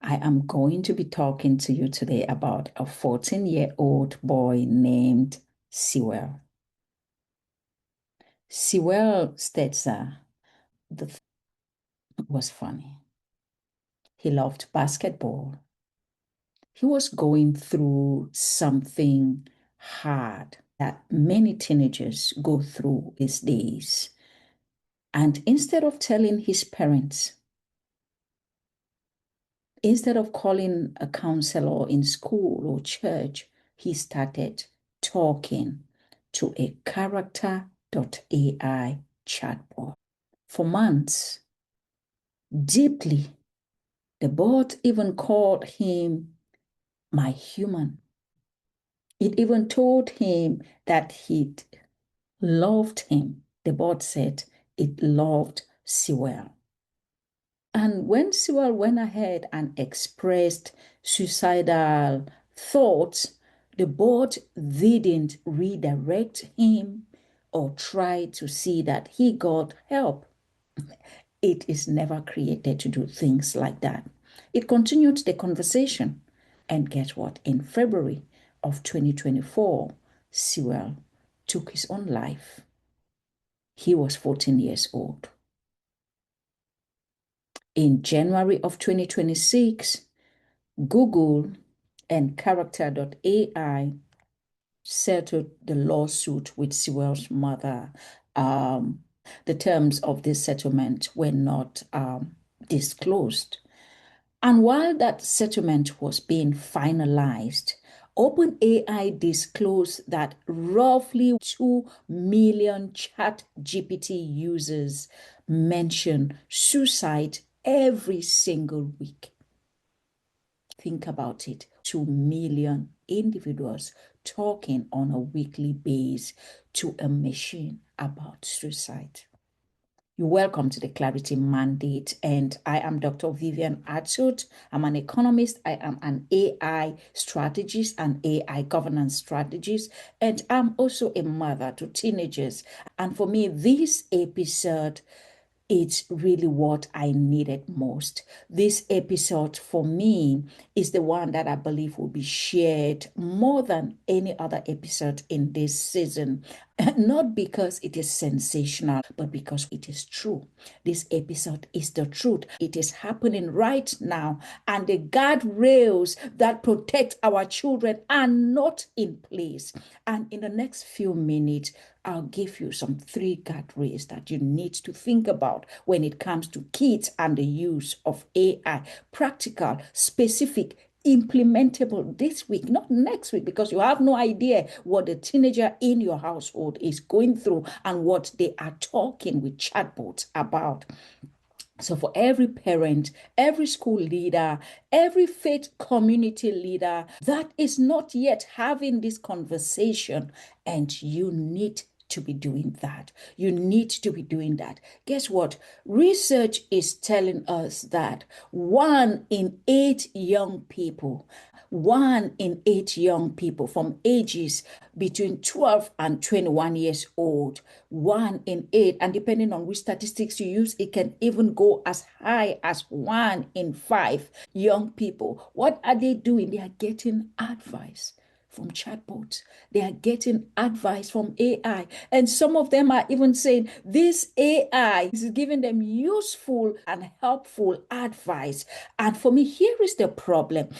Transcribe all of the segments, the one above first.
I am going to be talking to you today about a 14-year-old boy named Sewell. Sewell Stetzer was funny. He loved basketball. He was going through something hard that many teenagers go through these days. And instead of telling his parents, instead of calling a counselor in school or church, he started talking to a character.ai chatbot. For months, deeply, the bot even called him my human. It even told him that it loved him. The bot said it loved Sewell. And when Sewell went ahead and expressed suicidal thoughts, the board didn't redirect him or try to see that he got help. It is never created to do things like that. It continued the conversation. And guess what? In February of 2024, Sewell took his own life. He was 14 years old. In January of 2026, Google and Character.ai settled the lawsuit with Sewell's mother. The terms of this settlement were not disclosed. And while that settlement was being finalized, OpenAI disclosed that roughly 2 million ChatGPT users mention suicide every single week. Think about it, 2 million individuals talking on a weekly basis to a machine about suicide. You're welcome to the Clarity Mandate, and I am Dr. Vivian Atud. I'm an economist. I am an AI strategist and AI governance strategist, and I'm also a mother to teenagers. And for me, this episode, it's really what I needed most. This episode for me is the one that I believe will be shared more than any other episode in this season. Not because it is sensational, but because it is true. This episode is the truth. It is happening right now, and the guardrails that protect our children are not in place. And in the next few minutes, I'll give you some 3 guardrails that you need to think about when it comes to kids and the use of AI. Practical, specific, implementable this week, not next week, because you have no idea what the teenager in your household is going through and what they are talking with chatbots about. So, for every parent, every school leader, every faith community leader that is not yet having this conversation, and you need to be doing that. You need to be doing that. Guess what? Research is telling us that 1 in 8 young people from ages between 12 and 21 years old, 1 in 8, and depending on which statistics you use, it can even go as high as 1 in 5 young people. What are they doing? They are getting advice from chatbots. They are getting advice from AI. And some of them are even saying this AI is giving them useful and helpful advice. And for me, here is the problem.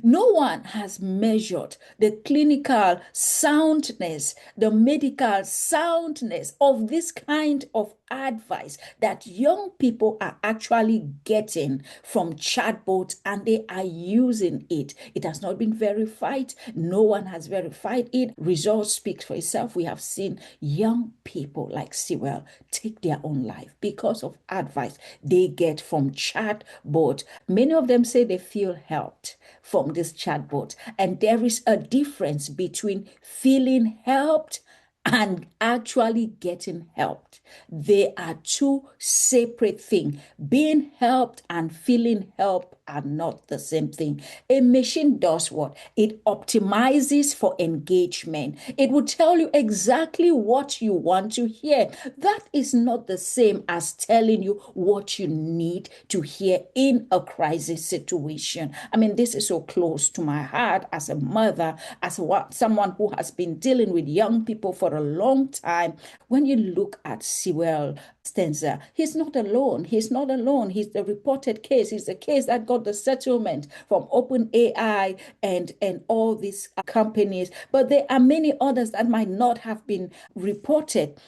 No one has measured the clinical soundness, the medical soundness of this kind of advice that young people are actually getting from chatbots, and they are using it. It has not been verified. No one has verified it. Results speak for itself. We have seen young people like Sewell take their own life because of advice they get from chatbot. Many of them say they feel helped from this chatbot, and there is a difference between feeling helped and actually getting helped. They are two separate things. Being helped and feeling help are not the same thing. A machine does what? It optimizes for engagement. It will tell you exactly what you want to hear. That is not the same as telling you what you need to hear in a crisis situation. I mean, this is so close to my heart as a mother, as someone who has been dealing with young people for a long time. When you look at Sewell Stenzer, he's not alone. He's not alone. He's the reported case. He's the case that got the settlement from OpenAI and all these companies. But there are many others that might not have been reported.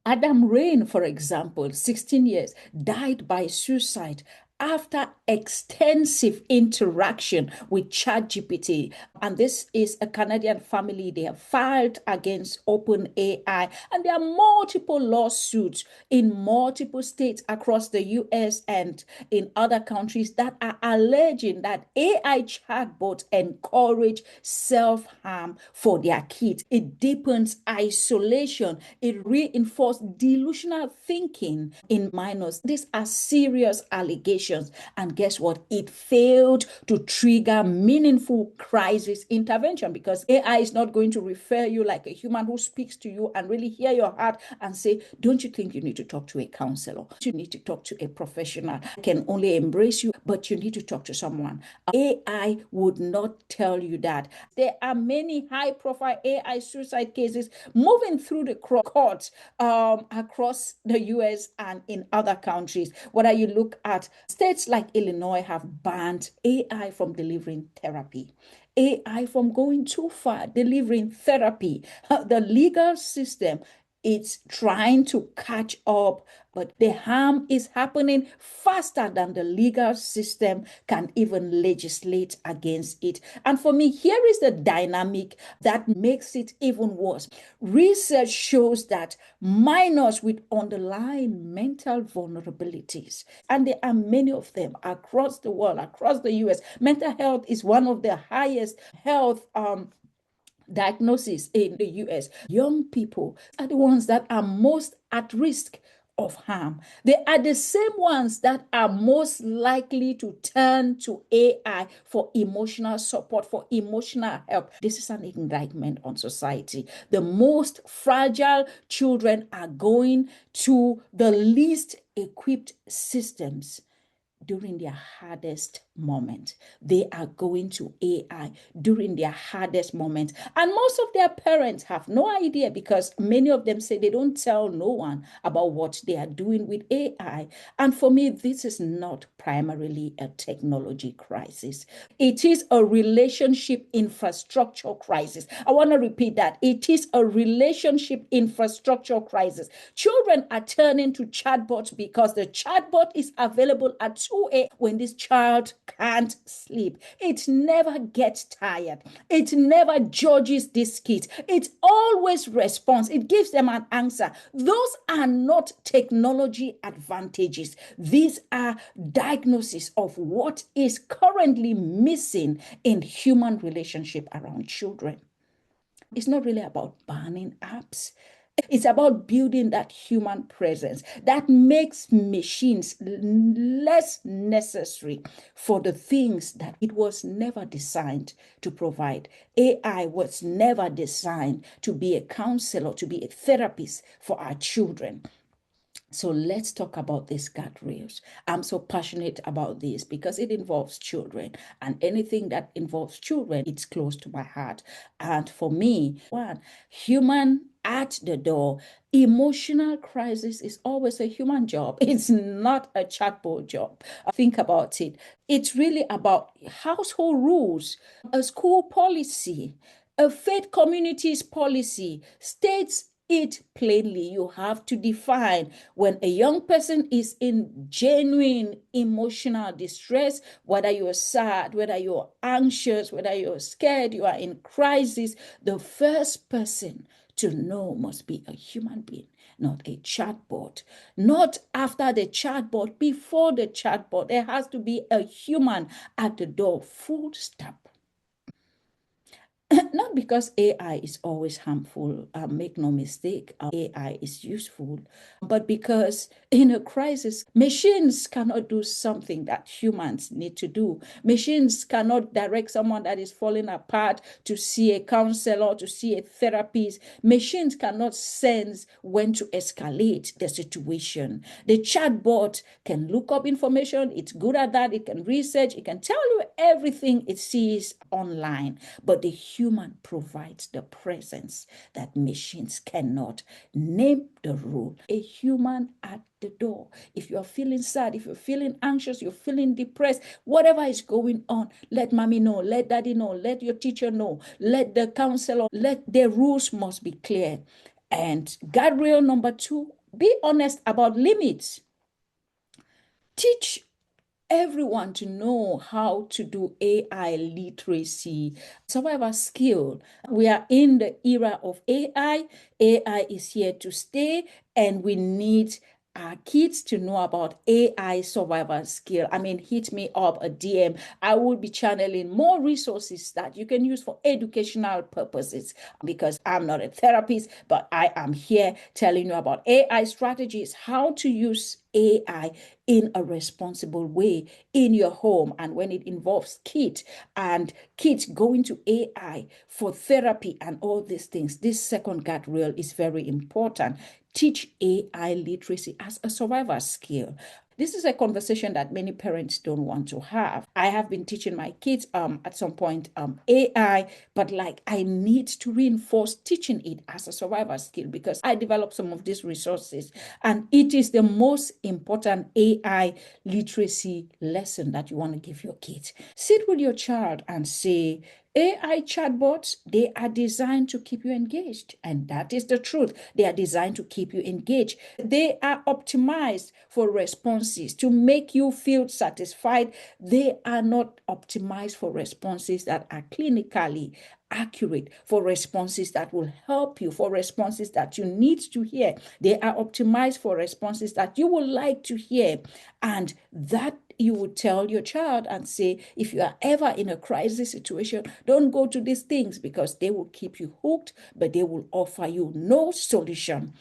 Adam Rain, for example, 16 years, died by suicide after extensive interaction with ChatGPT. And this is a Canadian family. They have filed against OpenAI, and there are multiple lawsuits in multiple states across the US and in other countries that are alleging that AI chatbots encourage self-harm for their kids. It deepens isolation. It reinforces delusional thinking in minors. These are serious allegations. And guess what? It failed to trigger meaningful crisis intervention because AI is not going to refer you like a human who speaks to you and really hear your heart and say, don't you think you need to talk to a counselor? You need to talk to a professional. I can only embrace you, but you need to talk to someone. AI would not tell you that. There are many high-profile AI suicide cases moving through the courts across the US and in other countries. Whether you look at states like Illinois have banned AI from delivering therapy. AI from going too far, delivering therapy. The legal system, it's trying to catch up, but the harm is happening faster than the legal system can even legislate against it. And for me, here is the dynamic that makes it even worse. Research shows that minors with underlying mental vulnerabilities, and there are many of them across the world, across the US, mental health is one of the highest health diagnosis in the US. Young people are the ones that are most at risk of harm. They are the same ones that are most likely to turn to AI for emotional support, for emotional help. This is an indictment on society. The most fragile children are going to the least equipped systems during their hardest moment. They are going to AI during their hardest moment. And most of their parents have no idea because many of them say they don't tell no one about what they are doing with AI. And for me, this is not primarily a technology crisis. It is a relationship infrastructure crisis. I want to repeat that. It is a relationship infrastructure crisis. Children are turning to chatbots because the chatbot is available at 2 a.m. when this child can't sleep. It never gets tired. It never judges these kids. It always responds. It gives them an answer. Those are not technology advantages. These are diagnoses of what is currently missing in human relationship around children. It's not really about banning apps. It's about building that human presence that makes machines less necessary for the things that it was never designed to provide. AI was never designed to be a counselor, to be a therapist for our children. So let's talk about these guardrails. I'm so passionate about this because it involves children, and anything that involves children, it's close to my heart. And for me, one, human at the door. Emotional crisis is always a human job. It's not a chatbot job. Think about it. It's really about household rules, a school policy, a faith community's policy, states it plainly. You have to define when a young person is in genuine emotional distress, whether you're sad, whether you're anxious, whether you're scared, you are in crisis, the first person to know must be a human being, not a chatbot. Not after the chatbot, before the chatbot. There has to be a human at the door, full stop. not because AI is always harmful, make no mistake, AI is useful, but because in a crisis, machines cannot do something that humans need to do. Machines cannot direct someone that is falling apart to see a counselor, to see a therapist. Machines cannot sense when to escalate the situation. The chatbot can look up information. It's good at that. It can research. It can tell you everything it sees online. But the human provides the presence that machines cannot. Name the rule. A human at the door. If you're feeling sad, if you're feeling anxious, you're feeling depressed, whatever is going on, let mommy know, let daddy know, let your teacher know, let the counselor, let the rules must be clear. And guardrail number 2, be honest about limits. Teach everyone to know how to do AI literacy, survival skill. We are in the era of AI. AI is here to stay, and we need our kids to know about AI survival skill. I mean, hit me up a DM. I will be channeling more resources that you can use for educational purposes, because I'm not a therapist, but I am here telling you about AI strategies, how to use AI in a responsible way in your home. And when it involves kids and kids going to AI for therapy and all these things, this second guardrail is very important. Teach AI literacy as a survival skill. This is a conversation that many parents don't want to have. I have been teaching my kids at some point AI, but like I need to reinforce teaching it as a survival skill, because I developed some of these resources, and it is the most important AI literacy lesson that you want to give your kids. Sit with your child and say, AI chatbots, they are designed to keep you engaged. And that is the truth. They are designed to keep you engaged. They are optimized for responses to make you feel satisfied. They are not optimized for responses that are clinically accurate, for responses that will help you, for responses that you need to hear. They are optimized for responses that you would like to hear. And that you would tell your child and say, if you are ever in a crisis situation, don't go to these things, because they will keep you hooked, but they will offer you no solution.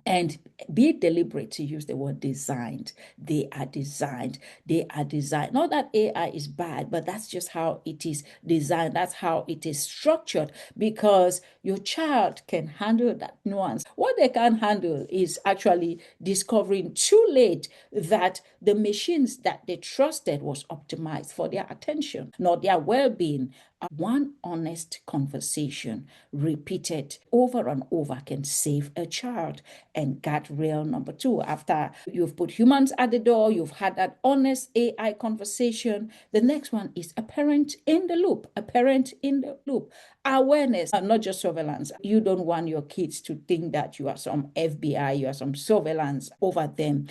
And be deliberate to use the word designed. They are designed. They are designed. Not that AI is bad, but that's just how it is designed. That's how it is structured, because your child can handle that nuance. What they can't handle is actually discovering too late that the machines that they trusted was optimized for their attention, not their well-being. One honest conversation repeated over and over can save a child. And guardrail number 2, after you've put humans at the door, you've had that honest AI conversation, the next one is a parent in the loop. A parent in the loop. Awareness, not just surveillance. You don't want your kids to think that you are some FBI, you are some surveillance over them.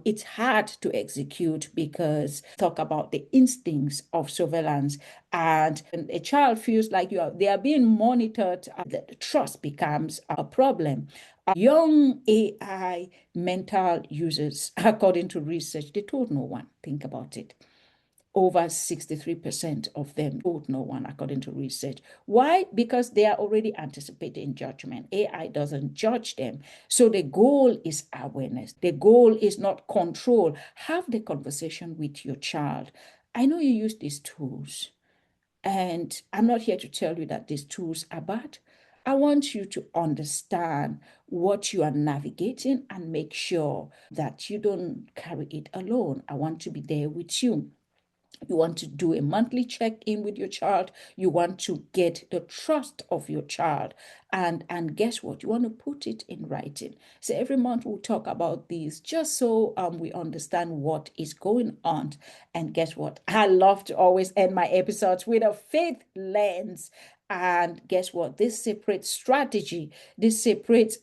It's hard to execute, because talk about the instincts of surveillance, and a child feels like they are being monitored. The trust becomes a problem. Young AI mental users, according to research, they told no one. Think about it. Over 63% of them told no one, according to research. Why? Because they are already anticipating judgment. AI doesn't judge them. So the goal is awareness. The goal is not control. Have the conversation with your child. I know you use these tools, and I'm not here to tell you that these tools are bad. I want you to understand what you are navigating and make sure that you don't carry it alone. I want to be there with you. You want to do a monthly check-in with your child. You want to get the trust of your child. And guess what? You want to put it in writing. So every month we'll talk about these, just so we understand what is going on. And guess what? I love to always end my episodes with a faith lens. And guess what? This separates strategy. This separates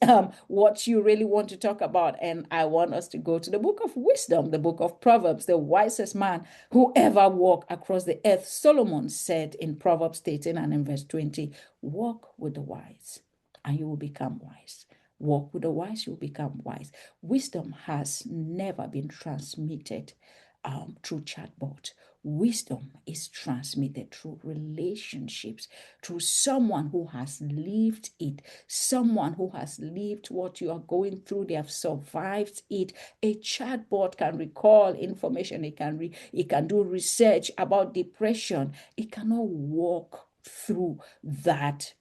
what you really want to talk about. And I want us to go to the book of wisdom, the book of Proverbs. The wisest man who ever walked across the earth, Solomon, said in Proverbs 13 and in verse 20, walk with the wise and you will become wise. Walk with the wise, you will become wise. Wisdom has never been transmitted through chatbot. Wisdom is transmitted through relationships, through someone who has lived it, someone who has lived what you are going through. They have survived it. A chatbot can recall information. It can do research about depression. It cannot walk through that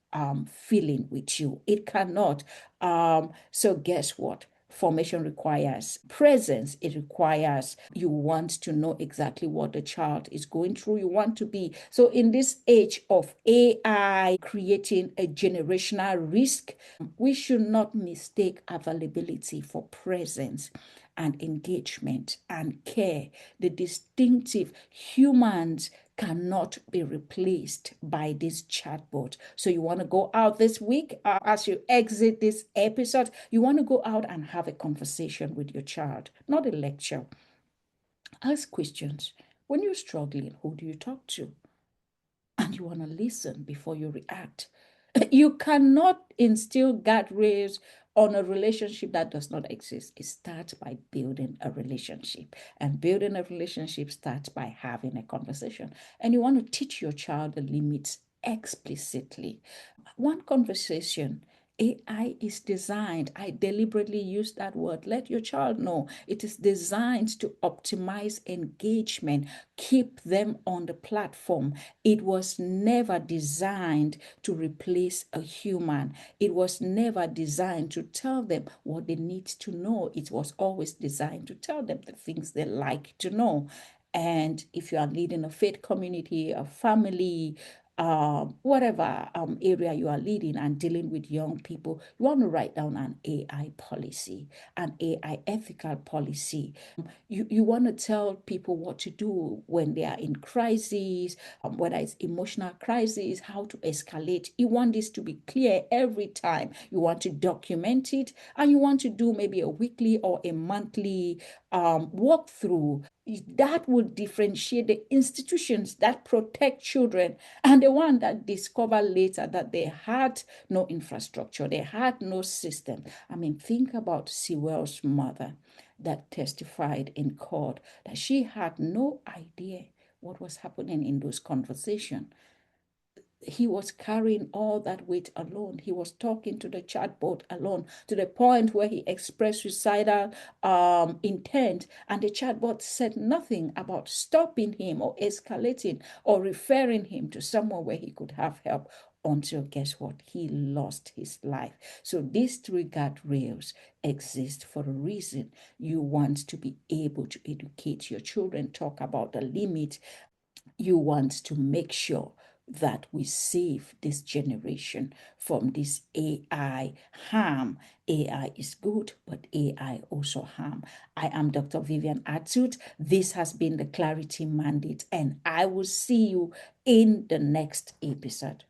feeling with you. It cannot. So guess what? Formation requires presence. It requires you want to know exactly what the child is going through. You want to be. So in this age of AI creating a generational risk, we should not mistake availability for presence and engagement and care. The distinctive humans cannot be replaced by this chatbot. So you want to go out this week, as you exit this episode, you want to go out and have a conversation with your child, not a lecture. Ask questions. When you're struggling, who do you talk to? And you want to listen before you react. You cannot instill guardrails on a relationship that does not exist. It starts by building a relationship. And building a relationship starts by having a conversation. And you want to teach your child the limits explicitly. One conversation. AI is designed, I deliberately use that word, let your child know it is designed to optimize engagement, keep them on the platform. It was never designed to replace a human. It was never designed to tell them what they need to know. It was always designed to tell them the things they like to know. And if you are leading a faith community, a family, whatever area you are leading and dealing with young people, you want to write down an AI policy, an AI ethical policy. You want to tell people what to do when they are in crises, whether it's emotional crisis, how to escalate. You want this to be clear every time. You want to document it, and you want to do maybe a weekly or a monthly walkthrough. That would differentiate the institutions that protect children and the one that discover later that they had no infrastructure, they had no system. I mean, think about Sewell's mother that testified in court that she had no idea what was happening in those conversations. He was carrying all that weight alone. He was talking to the chatbot alone to the point where he expressed suicidal intent, and the chatbot said nothing about stopping him or escalating or referring him to somewhere where he could have help until, guess what? He lost his life. So these three guardrails exist for a reason. You want to be able to educate your children, talk about the limit. You want to make sure that we save this generation from this AI harm. AI is good, but AI also harm. I am Dr. Vivian Atud. This has been the Clarity Mandate, and I will see you in the next episode.